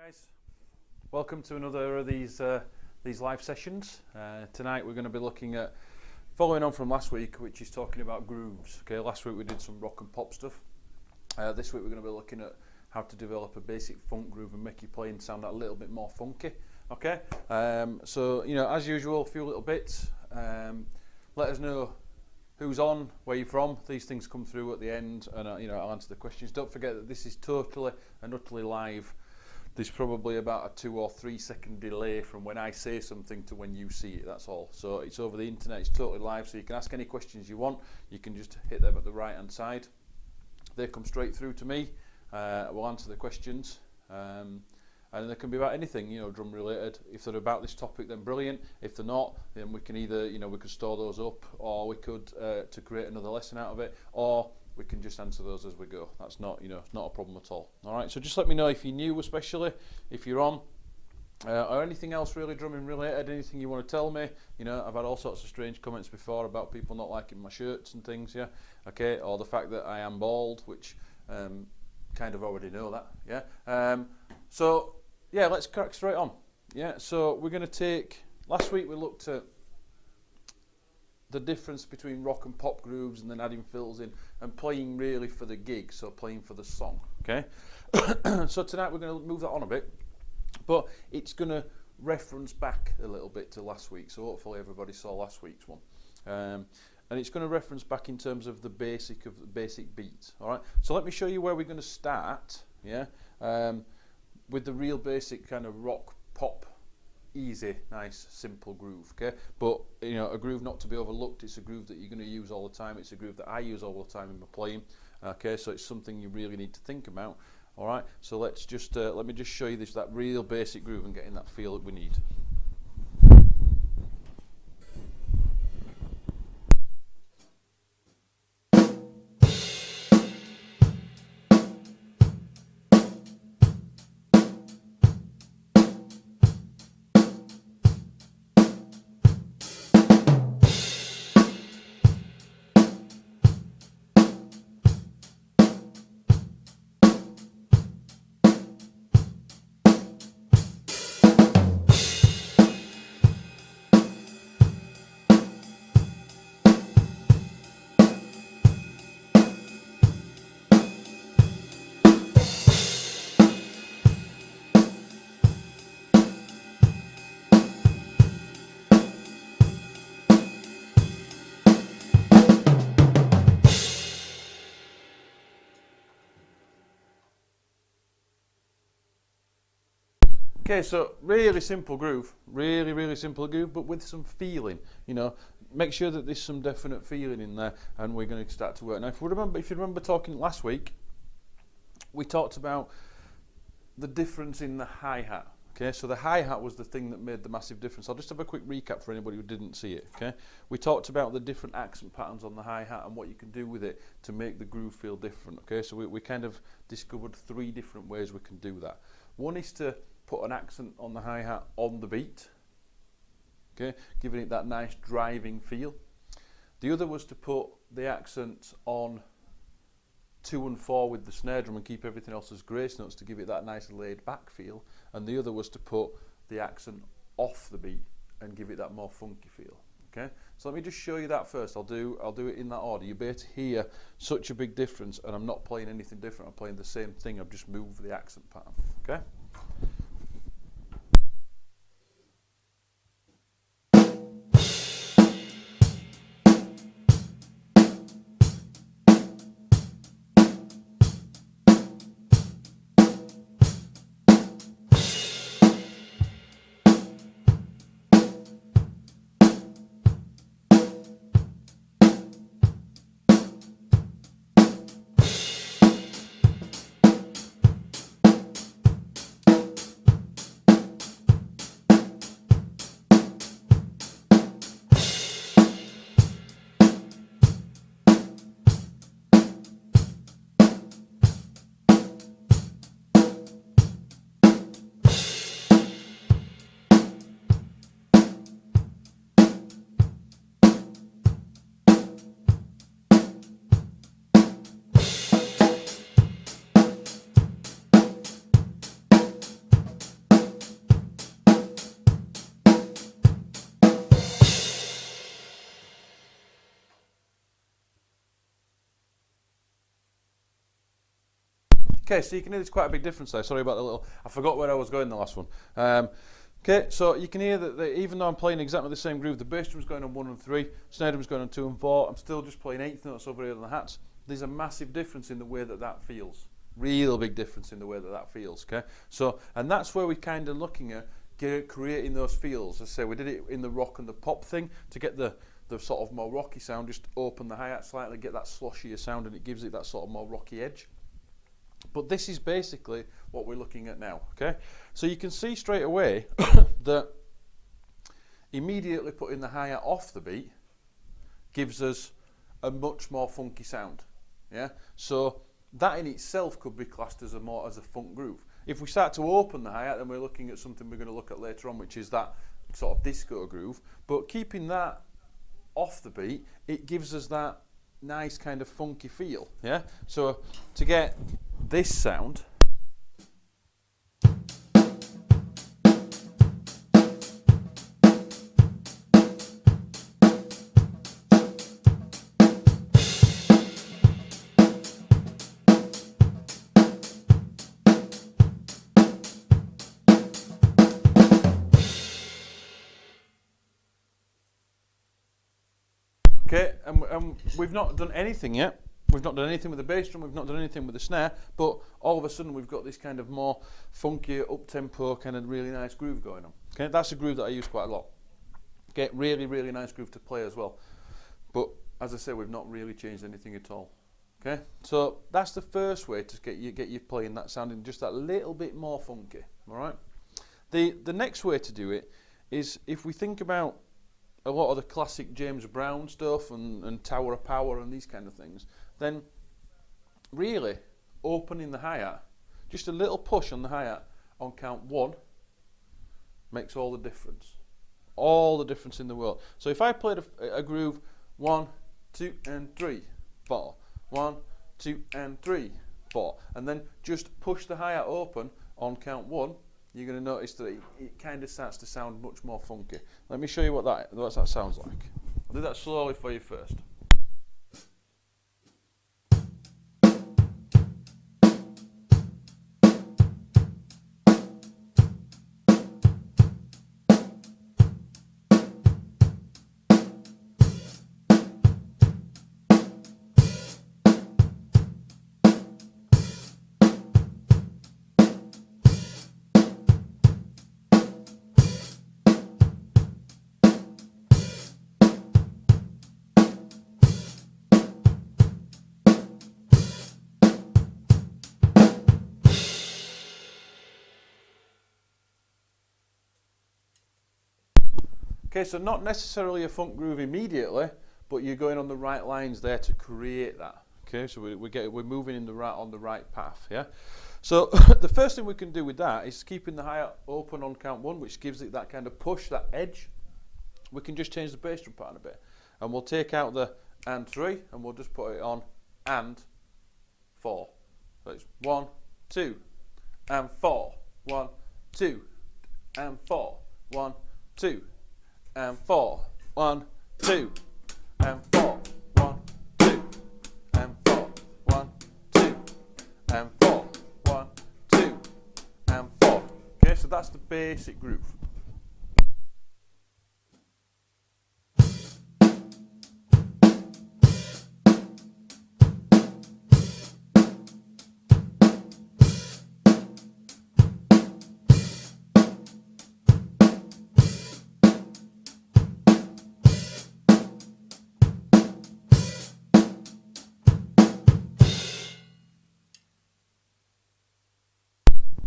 Guys, welcome to another of these live sessions. Tonight we're going to be looking at following on from last week, which is talking about grooves. Okay, last week we did some rock and pop stuff. This week we're going to be looking at how to develop a basic funk groove and make your playing sound a little bit more funky. Okay, so as usual, a few little bits. Let us know who's on, where you're from. These things come through at the end, and I'll answer the questions. Don't forget that this is totally and utterly live. There's probably about a 2 or 3 second delay from when I say something to when you see it, that's all. So it's over the internet, it's totally live, so you can ask any questions you want. You can just hit them at the right hand side. They come straight through to me. We'll answer the questions. And they can be about anything, drum related. If they're about this topic, then brilliant. If they're not, then we can either, we could store those up, or we could to create another lesson out of it, or we can just answer those as we go. That's not, it's not a problem at all. All right. So just let me know if you're new, especially if you're on, or anything else really drumming related. Anything you want to tell me. I've had all sorts of strange comments before about people not liking my shirts and things. Yeah. Okay. Or the fact that I am bald, which kind of already know that. Yeah. So yeah, let's crack straight on. Yeah. So we're going to take. Last week we looked at the difference between rock and pop grooves, and then adding fills in and playing really for the gig, so playing for the song. Okay. So tonight we're going to move that on a bit, but it's going to reference back a little bit to last week, so hopefully everybody saw last week's one, and it's going to reference back in terms of the basic beats. All right, so let me show you where we're going to start. Yeah, with the real basic kind of rock pop, easy, nice, simple groove. Okay, but a groove not to be overlooked. It's a groove that you're going to use all the time. It's a groove that I use all the time in my playing. Okay, so it's something you really need to think about. All right, so let's just let me just show you that real basic groove and getting that feel that we need. Okay, so really simple groove, really simple groove, but with some feeling. Make sure that there's some definite feeling in there, and we're going to start to work. Now, if you remember talking last week, we talked about the difference in the hi-hat. Okay, so the hi-hat was the thing that made the massive difference. I'll just have a quick recap for anybody who didn't see it. Okay, we talked about the different accent patterns on the hi-hat and what you can do with it to make the groove feel different. Okay, so we kind of discovered 3 different ways we can do that. One is to put an accent on the hi-hat on the beat, okay, giving it that nice driving feel. The other was to put the accent on 2 and 4 with the snare drum and keep everything else as grace notes to give it that nice laid back feel. And the other was to put the accent off the beat and give it that more funky feel. Okay, so let me just show you that first. I'll do it in that order. You'll be able to hear such a big difference, and I'm not playing anything different. I'm playing the same thing. I've just moved the accent pattern. Okay. Okay, so you can hear there's quite a big difference there. Sorry about the little, I forgot where I was going the last one. Okay, so you can hear that even though I'm playing exactly the same groove, the bass drum's going on 1 and 3, snare drum's going on 2 and 4, I'm still just playing eighth notes over here on the hats. There's a massive difference in the way that that feels. Real big difference in the way that that feels, okay? So, and that's where we're kind of looking at creating those feels. As I say, we did it in the rock and the pop thing to get the sort of more rocky sound, just open the hi-hat slightly, get that sloshier sound, and it gives it that sort of more rocky edge. But this is basically what we're looking at now, okay? So you can see straight away that immediately putting the hi-hat off the beat gives us a much more funky sound, yeah? So that in itself could be classed as a funk groove. If we start to open the hi-hat, then we're looking at something we're going to look at later on, which is that sort of disco groove. But keeping that off the beat, it gives us that nice kind of funky feel, yeah? So to get this sound, okay, and we've not done anything yet. We've not done anything with the bass drum, we've not done anything with the snare, but all of a sudden we've got this kind of more funky, up-tempo, kind of really nice groove going on. Okay, that's a groove that I use quite a lot. Okay, really, really nice groove to play as well. But as I say, we've not really changed anything at all. Okay, so that's the first way to get you playing that sounding just that little bit more funky. All right. The next way to do it is if we think about a lot of the classic James Brown stuff and Tower of Power and these kind of things, then really opening the hi-hat, just a little push on the hi-hat on count 1 makes all the difference. All the difference in the world. So if I played a groove 1, 2 and 3, 4, 1, 2 and 3, 4, and then just push the hi-hat open on count 1, you're going to notice that it kind of starts to sound much more funky. Let me show you what that sounds like. I'll do that slowly for you first. Okay, so not necessarily a funk groove immediately, but you're going on the right lines there to create that. Okay, so we're moving on the right path. Yeah. So the first thing we can do with that is keeping the hi-hat open on count 1, which gives it that kind of push, that edge. We can just change the bass drum pattern a bit, and we'll take out the and 3, and we'll just put it on and 4. So it's 1, 2, and 4, 1, 2, and 4, 1, 2. And 4, 1, 2, and 4, 1, 2, and 4, 1, 2, and 4, 1, 2, and 4. Okay, so that's the basic groove.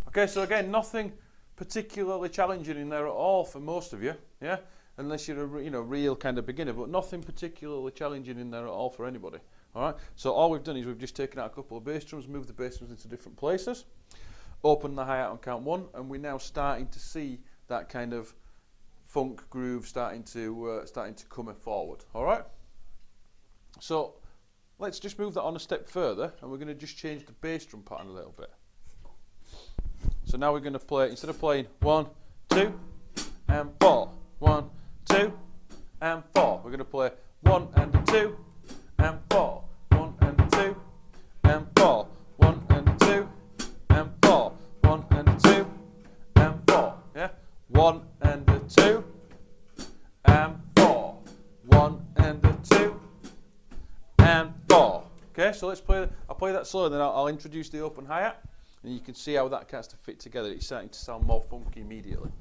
Okay, so again, nothing particularly challenging in there at all for most of you, yeah? Unless you're a real kind of beginner, but nothing particularly challenging in there at all for anybody. All right. So all we've done is we've just taken out a couple of bass drums, moved the bass drums into different places, opened the hi-hat on count 1, and we're now starting to see that kind of funk groove starting to come forward. All right. So let's just move that on a step further, and we're going to just change the bass drum pattern a little bit. So now we're going to play, instead of playing 1, 2, and 4, 1, 2, and 4, we're going to play 1 and a 2, and 4, 1 and a 2, and 4, 1 and a 2, so let's play. I'll play that slow, then I'll introduce the open hi-hat, and you can see how that has to fit together. It's starting to sound more funky immediately.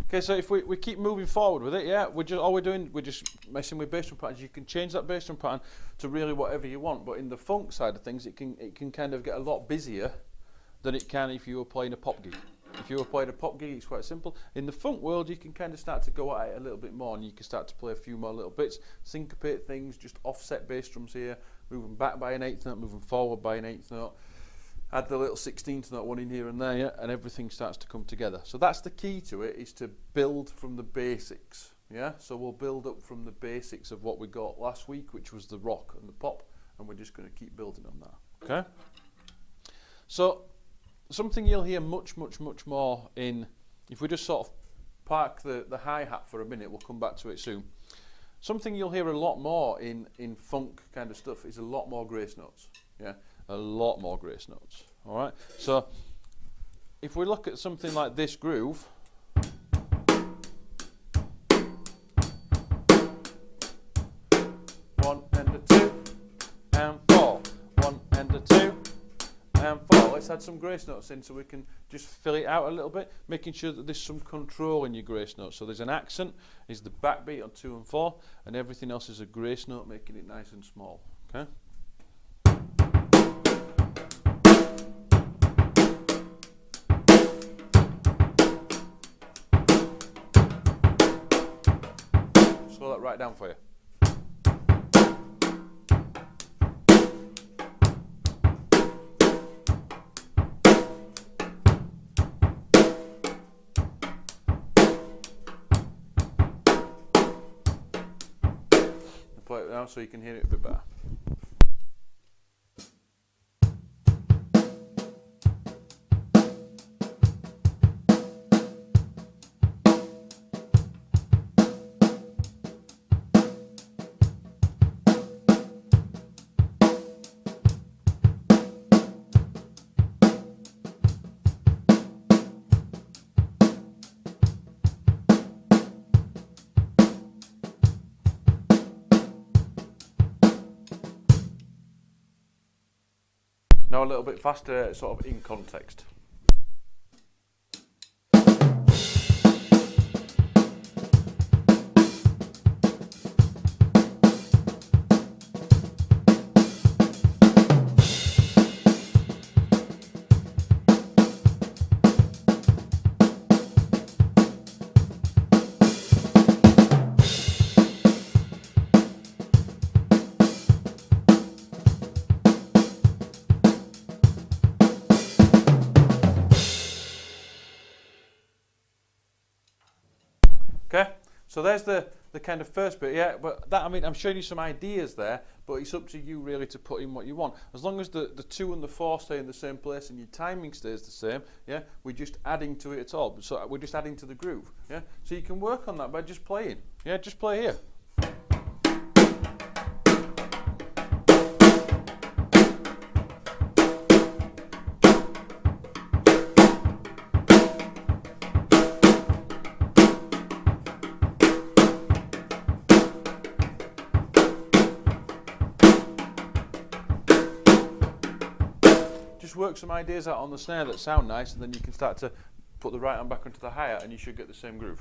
Okay, so if we keep moving forward with it, yeah, we're just messing with bass drum patterns. You can change that bass drum pattern to really whatever you want, but in the funk side of things, it can kind of get a lot busier than it can if you were playing a pop gig. If you were playing a pop gig, it's quite simple. In the funk world, you can kind of start to go at it a little bit more, and you can start to play a few more little bits, syncopate things, just offset bass drums here, moving back by an eighth note, moving forward by an eighth note. Add the little 16th note one in here and there, yeah, and everything starts to come together. So that's the key to it, is to build from the basics. Yeah, so we'll build up from the basics of what we got last week, which was the rock and the pop, and we're just going to keep building on that. Okay. So something you'll hear much more in, if we just sort of park the hi-hat for a minute, we'll come back to it soon. Something you'll hear a lot more in funk kind of stuff is a lot more grace notes. Yeah. A lot more grace notes. All right. So if we look at something like this groove, 1 and a 2 and 4, 1 and a 2 and 4. Let's add some grace notes in so we can just fill it out a little bit, making sure that there's some control in your grace notes. So there's an accent, is the backbeat on 2 and 4, and everything else is a grace note, making it nice and small. Okay. Slow that right down for you. Play it now so you can hear it a bit better. Now a little bit faster, sort of in context. Okay, so there's the kind of first bit, yeah, but that, I mean, I'm showing you some ideas there, but it's up to you really to put in what you want. As long as the 2 and the 4 stay in the same place and your timing stays the same, yeah, we're just adding to it at all. So we're just adding to the groove, yeah. So you can work on that by just playing, yeah, just play here. Just work some ideas out on the snare that sound nice, and then you can start to put the right hand back onto the hi-hat and you should get the same groove.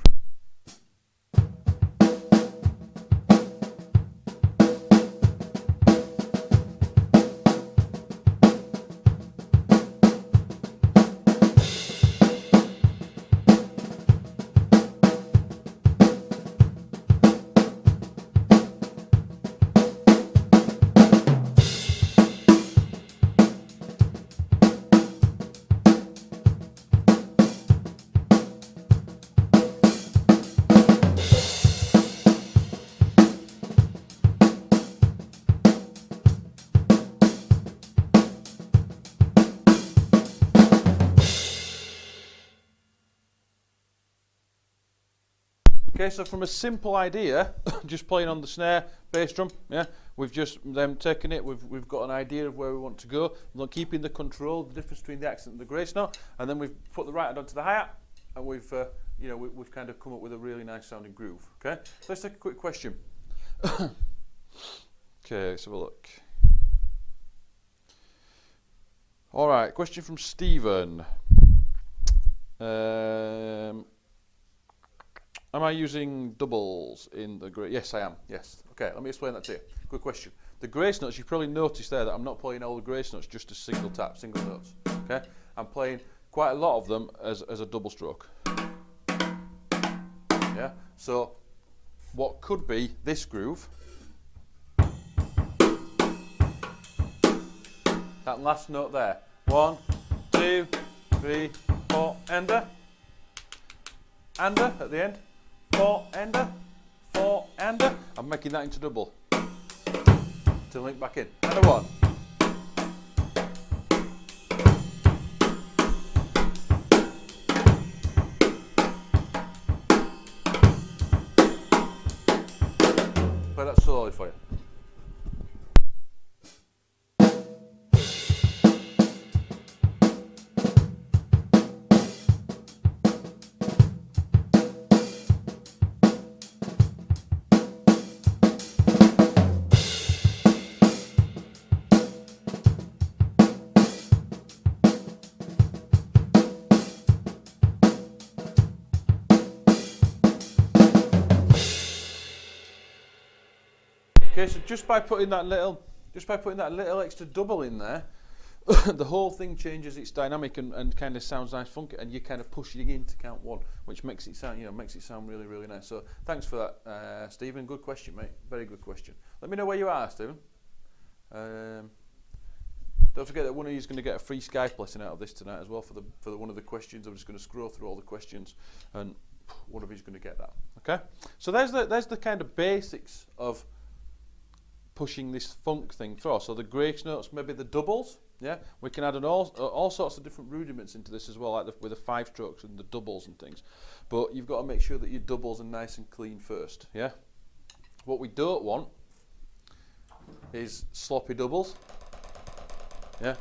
Okay, so from a simple idea, just playing on the snare, bass drum, yeah, we've just then taken it, we've got an idea of where we want to go, keeping the control, the difference between the accent and the grace note, and then we've put the right hand onto the hi-hat, and we've we've kind of come up with a really nice sounding groove. Okay, so let's take a quick question. Okay, let's have a look. All right, question from Stephen. Am I using doubles in the grace? Yes, I am. Yes. Okay, let me explain that to you. Good question. The grace notes, you've probably noticed there that I'm not playing all the grace notes just as single tap, single notes. Okay, I'm playing quite a lot of them as a double stroke. Yeah. So what could be this groove? That last note there. 1, 2, 3, 4, ender. Ender at the end. 4, ender. 4, ender. I'm making that into double. To link back in. And a 1. Play that slowly for you. Okay, so just by putting that little extra double in there, the whole thing changes its dynamic and kind of sounds nice, funky, and you're kind of pushing in to count 1, which makes it sound, really, really nice. So thanks for that, Stephen. Good question, mate. Very good question. Let me know where you are, Stephen. Don't forget that one of you is going to get a free Skype lesson out of this tonight as well for one of the questions. I'm just going to scroll through all the questions, and one of you is going to get that. Okay. So there's the kind of basics of pushing this funk thing through. So the grace notes, maybe the doubles, yeah, we can add all sorts of different rudiments into this as well, like with the 5 strokes and the doubles and things. But you've got to make sure that your doubles are nice and clean first, yeah. What we don't want is sloppy doubles, yeah.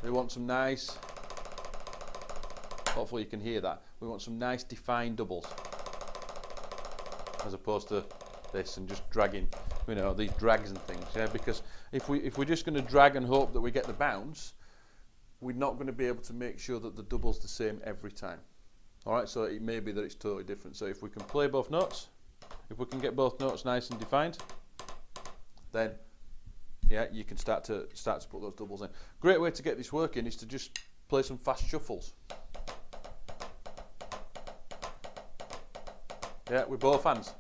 We want some nice, hopefully you can hear that, we want some nice defined doubles, as opposed to this and just dragging, these drags and things, yeah, because if we're just going to drag and hope that we get the bounce, we're not going to be able to make sure that the double's the same every time. Alright, so it may be that it's totally different. So if we can play both notes, if we can get both notes nice and defined, then yeah, you can start to put those doubles in. Great way to get this working is to just play some fast shuffles. Yeah, with both hands.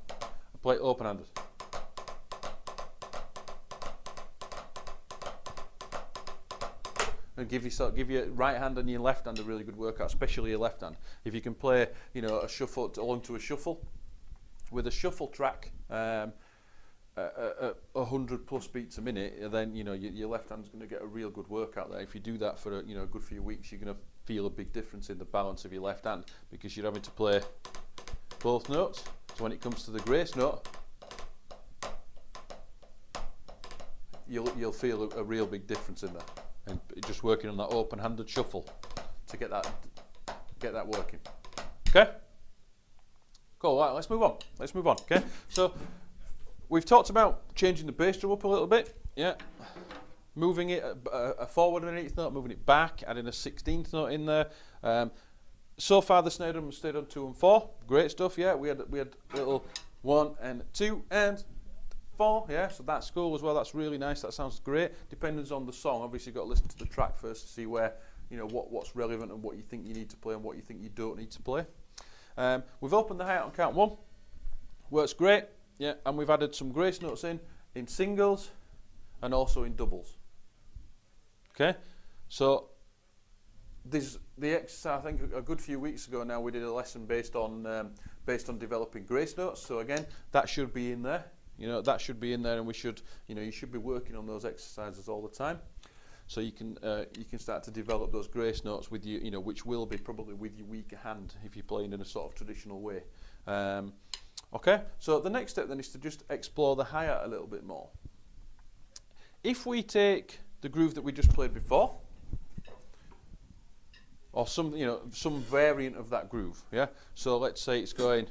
Play open-handed. And give your right hand and your left hand a really good workout, especially your left hand. If you can play, a shuffle along to a shuffle, with a shuffle track, 100+ beats a minute, then your left hand's going to get a real good workout there. If you do that for a good few weeks, you're going to feel a big difference in the balance of your left hand, because you're having to play both notes. So when it comes to the grace note, you'll feel a real big difference in there. And just working on that open-handed shuffle to get that working. Okay. Cool. Right, let's move on. Okay. So we've talked about changing the bass drum up a little bit. Yeah. Moving it forward an 8th note, moving it back, adding a 16th note in there. So far the snare drum stayed on 2 and 4. Great stuff. Yeah. We had a little 1 and 2 and 4, yeah, so that's cool as well. That's really nice. That sounds great. Depends on the song. Obviously, you've got to listen to the track first to see where, what's relevant and what you think you need to play and what you think you don't need to play. We've opened the hi-hat on count 1. Works great, yeah, and we've added some grace notes in singles and also in doubles. Okay, so the exercise, I think a good few weeks ago now, we did a lesson based on developing grace notes. So again, that should be in there. That should be in there, and we should, you should be working on those exercises all the time, so you can start to develop those grace notes with which will be probably with your weaker hand if you're playing in a sort of traditional way. Okay, so the next step then is to just explore the hi-hat a little bit more. If we take the groove that we just played before, or some, you know, some variant of that groove, yeah. So let's say it's going.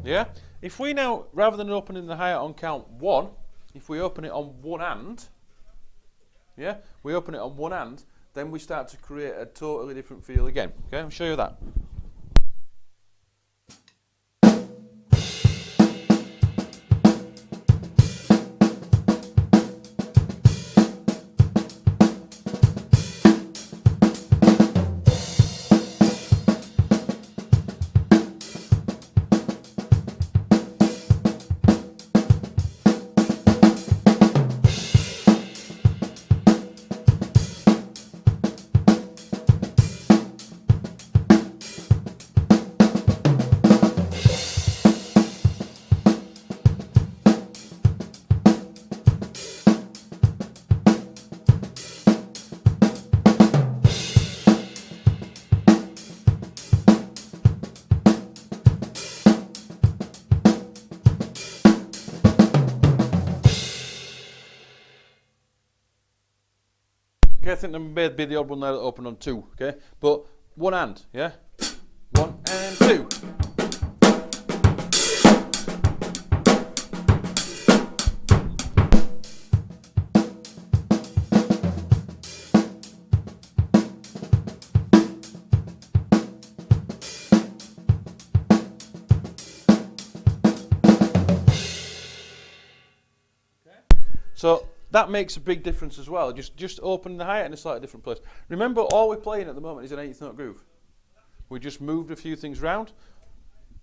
Yeah. If we now, rather than opening the hi-hat on count 1, if we open it on one hand, yeah, we open it on one hand, then we start to create a totally different feel again. Okay, I'll show you that. Okay, I think there may be the odd one there that opened on 2, okay? But one hand, yeah? 1 and 2. So that makes a big difference as well. Just opening the hi-hat in a slightly different place. Remember, all we're playing at the moment is an 8th note groove. We just moved a few things round,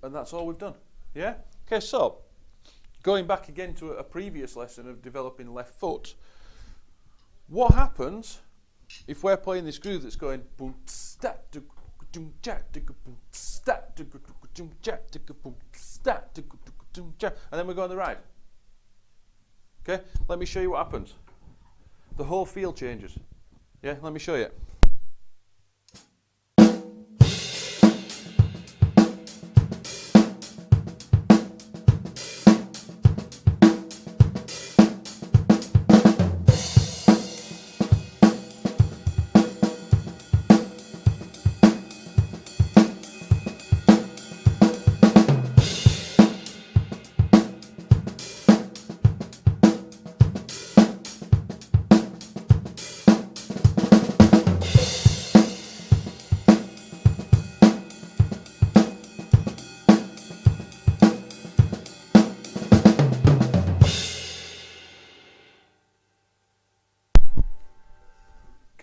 and that's all we've done. Yeah? Okay, so going back again to a previous lesson of developing left foot, what happens if we're playing this groove that's going boom stat boom jack boom stat boom jack boom stat boom jack, and then we go on the ride. Okay, let me show you what happens. The whole feel changes. Yeah, let me show you.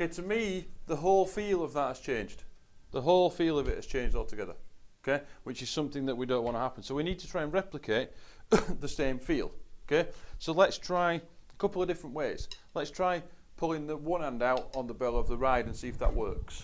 Okay, to me, the whole feel of that has changed. The whole feel of it has changed altogether. Okay, which is something that we don't want to happen. So we need to try and replicate the same feel. Okay, so let's try a couple of different ways. Let's try pulling the one hand out on the bell of the ride and see if that works.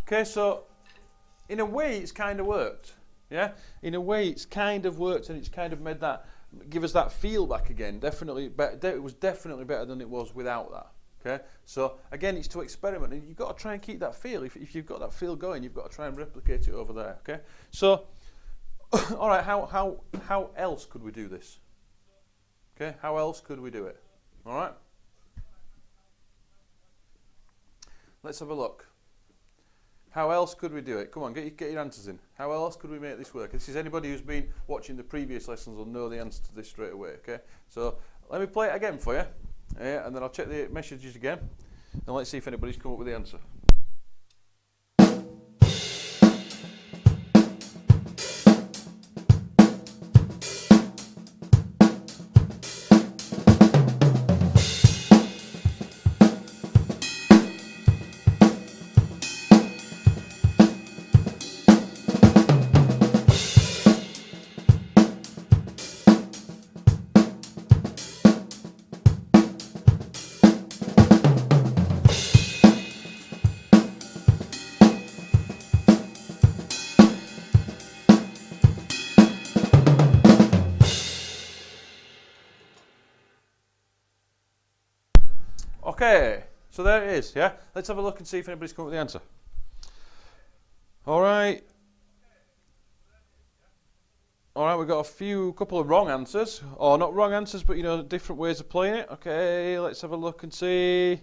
Okay, so in a way it's kind of worked. Yeah, in a way it's kind of worked, and it's kind of made that, give us that feel back again. Definitely, it was definitely better than it was without that. Okay, so again, it's to experiment, and you've got to try and keep that feel. If you've got that feel going, you've got to try and replicate it over there. Okay, so all right, how else could we do this? Okay, how else could we do it? All right. let's have a look. How else could we do it? Come on, get your answers in. How else could we make this work? This is anybody who's been watching the previous lessons will know the answer to this straight away, okay? So let me play it again for you, yeah, and then I'll check the messages again, and let's see if anybody's come up with the answer. Okay, so there it is, yeah? Let's have a look and see if anybody's come up with the answer. All right, we've got couple of wrong answers, or not wrong answers, but you know, different ways of playing it. Okay, let's have a look and see.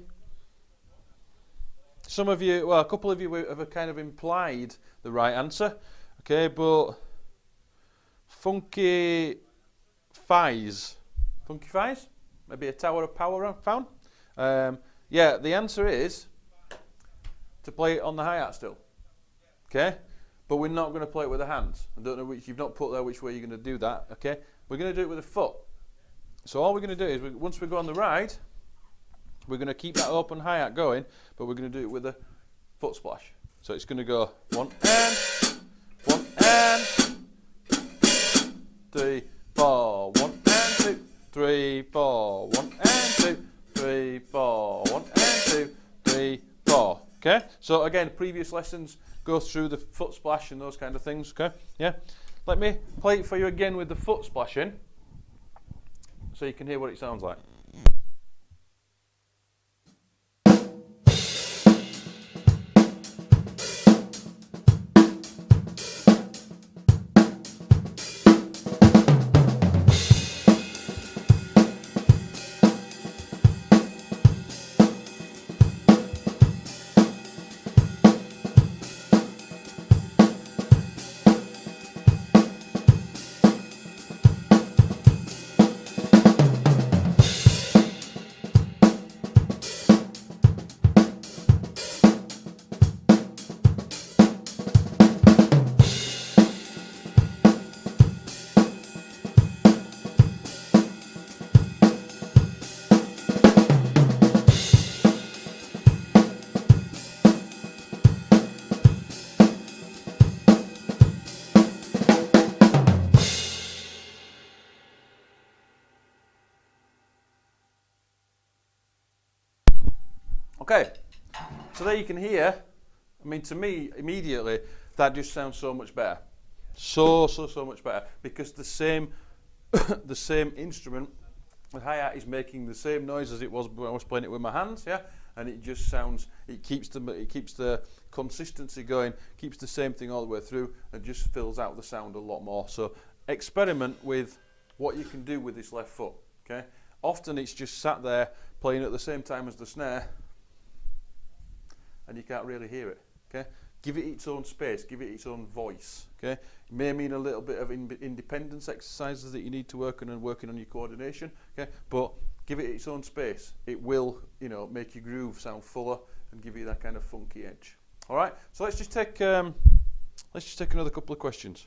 Some of you, well, a couple of you have kind of implied the right answer. Okay, but Funky Fies, maybe a Tower of Power found. Yeah, the answer is to play it on the hi-hat still. Okay, but we're not going to play it with the hands. I don't know which, you've not put there which way you're going to do that. Okay, we're going to do it with a foot. So all we're going to do is, once we go on the ride, we're going to keep that open hi-hat going, but we're going to do it with a foot splash. So it's going to go 1 and 3, 4, 1 and 2, 3, 4, 1 and 2, 3, 4, 1 and 2, 3, 4. Okay, so again, previous lessons go through the foot splash and those kind of things. Okay, yeah. Let me play it for you again with the foot splashing, so you can hear what it sounds like. Okay, so there you can hear, I mean, to me, immediately, that just sounds so much better. So much better, because the same the same instrument, the hi-hat, is making the same noise as it was when I was playing it with my hands, yeah? And it just sounds, it keeps the consistency going, keeps the same thing all the way through, and just fills out the sound a lot more. So experiment with what you can do with this left foot, okay? Often it's just sat there playing at the same time as the snare, and you can't really hear it. Okay, give it its own space, give it its own voice. Okay, it may mean a little bit of independence exercises that you need to work on and working on your coordination. Okay, but give it its own space. It will, you know, make your groove sound fuller and give you that kind of funky edge. All right, so let's just take another couple of questions.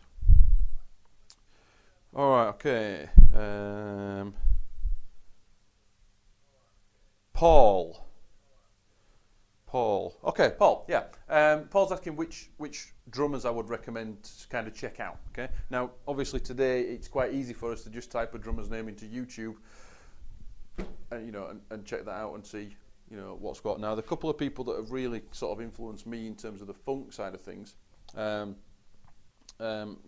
All right, okay. Paul. Okay, Paul, yeah. Paul's asking which drummers I would recommend to kind of check out. Okay. Now, obviously today it's quite easy for us to just type a drummer's name into YouTube, and you know, and check that out and see, you know, what's got. Now, the couple of people that have really sort of influenced me in terms of the funk side of things. The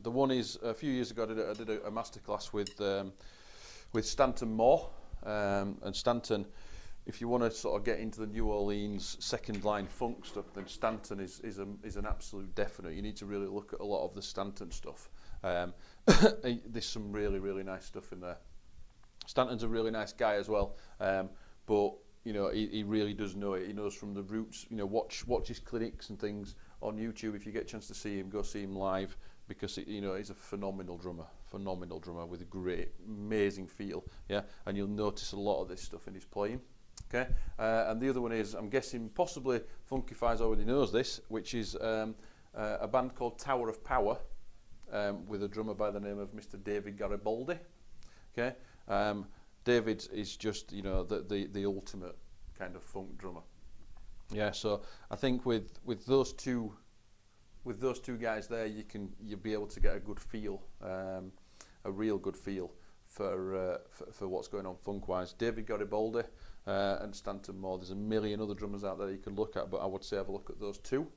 one is a few years ago I did a masterclass with Stanton Moore, and Stanton. If you want to sort of get into the New Orleans second line funk stuff, then Stanton is an absolute definite. You need to really look at a lot of the Stanton stuff. There's some really nice stuff in there. Stanton's a really nice guy as well, but you know, he really does know it. He knows from the roots. You know, watch his clinics and things on YouTube. If you get a chance to see him, go see him live, because you know, he's a phenomenal drummer with a great, amazing feel. Yeah, and you'll notice a lot of this stuff in his playing. Okay, and the other one is, I'm guessing possibly Funkyfies already knows this, which is a band called Tower of Power, with a drummer by the name of Mr. David Garibaldi. Okay, David is just, you know, the ultimate kind of funk drummer. Yeah, so I think with those two guys there, you'll be able to get a good feel, a real good feel for what's going on funk-wise. David Garibaldi and Stanton Moore. There's a million other drummers out there you can look at, but I would say have a look at those two.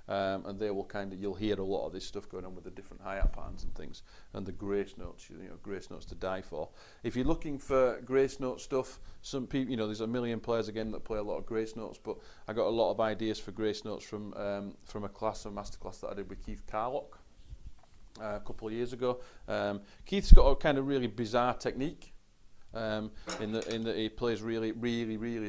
And they will you'll hear a lot of this stuff going on with the different hi-hat patterns and things, and the grace notes, you know, grace notes to die for. If you're looking for grace note stuff, some people, you know, there's a million players again that play a lot of grace notes, but I got a lot of ideas for grace notes from a masterclass that I did with Keith Carlock a couple of years ago. Keith's got a kind of really bizarre technique, in that he plays really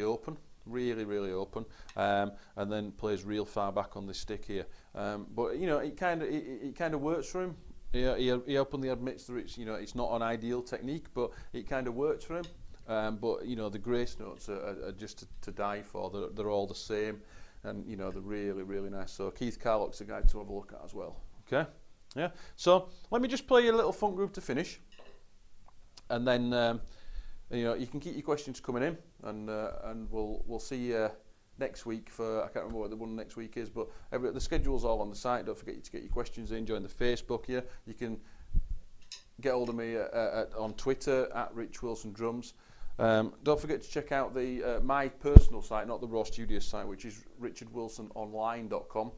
open. Really open, and then plays real far back on the stick here. But you know, it kind of works for him. He openly admits that it's, you know, it's not an ideal technique, but it kind of works for him. But you know, the grace notes are just to die for. They're all the same, and you know, they're really nice. So Keith Carlock's a guy to have a look at as well. Okay, yeah. So let me just play you a little funk groove to finish, and then. You know, you can keep your questions coming in, and we'll see you next week for, I can't remember what the one next week is, but the schedule's all on the site. Don't forget to get your questions in. Join the Facebook here. You can get hold of me on Twitter at Rich Wilson Drums. Don't forget to check out the my personal site, not the Raw Studios site, which is richardwilsononline.com.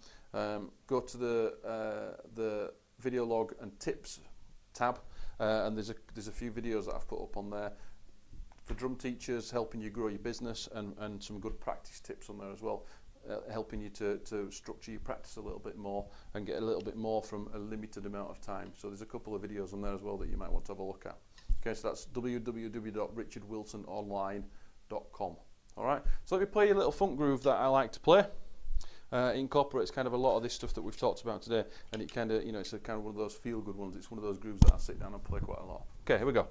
Go to the video log and tips tab, and there's a few videos that I've put up on there for drum teachers, helping you grow your business, and some good practice tips on there as well, helping you to structure your practice a little bit more and get a little bit more from a limited amount of time. So there's a couple of videos on there as well that you might want to have a look at. Okay, so that's www.richardwilsononline.com. All right, so let me play a little funk groove that I like to play. It incorporates kind of a lot of this stuff that we've talked about today, and it kind of, you know, it's a kind of one of those feel-good ones. It's one of those grooves that I sit down and play quite a lot. Okay, here we go.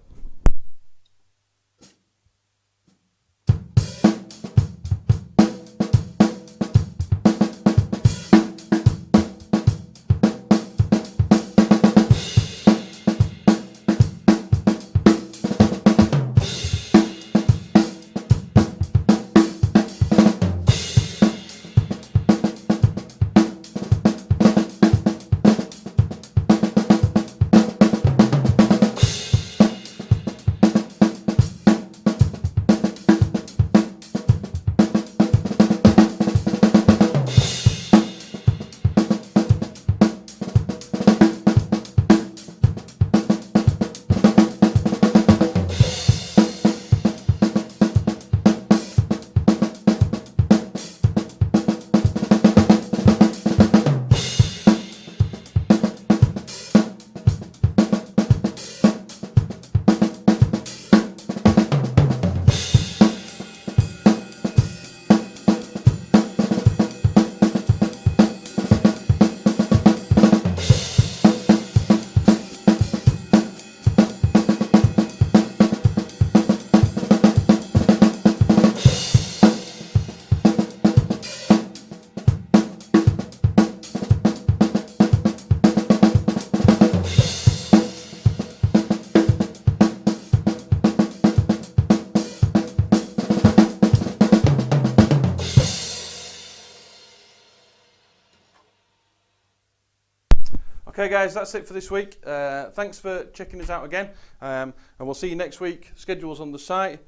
Okay guys, that's it for this week. Thanks for checking us out again, and we'll see you next week. Schedule's on the site.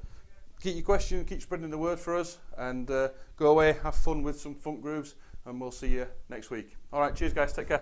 Keep your questions, keep spreading the word for us, and go away, have fun with some funk grooves, and we'll see you next week. Alright, cheers guys, take care.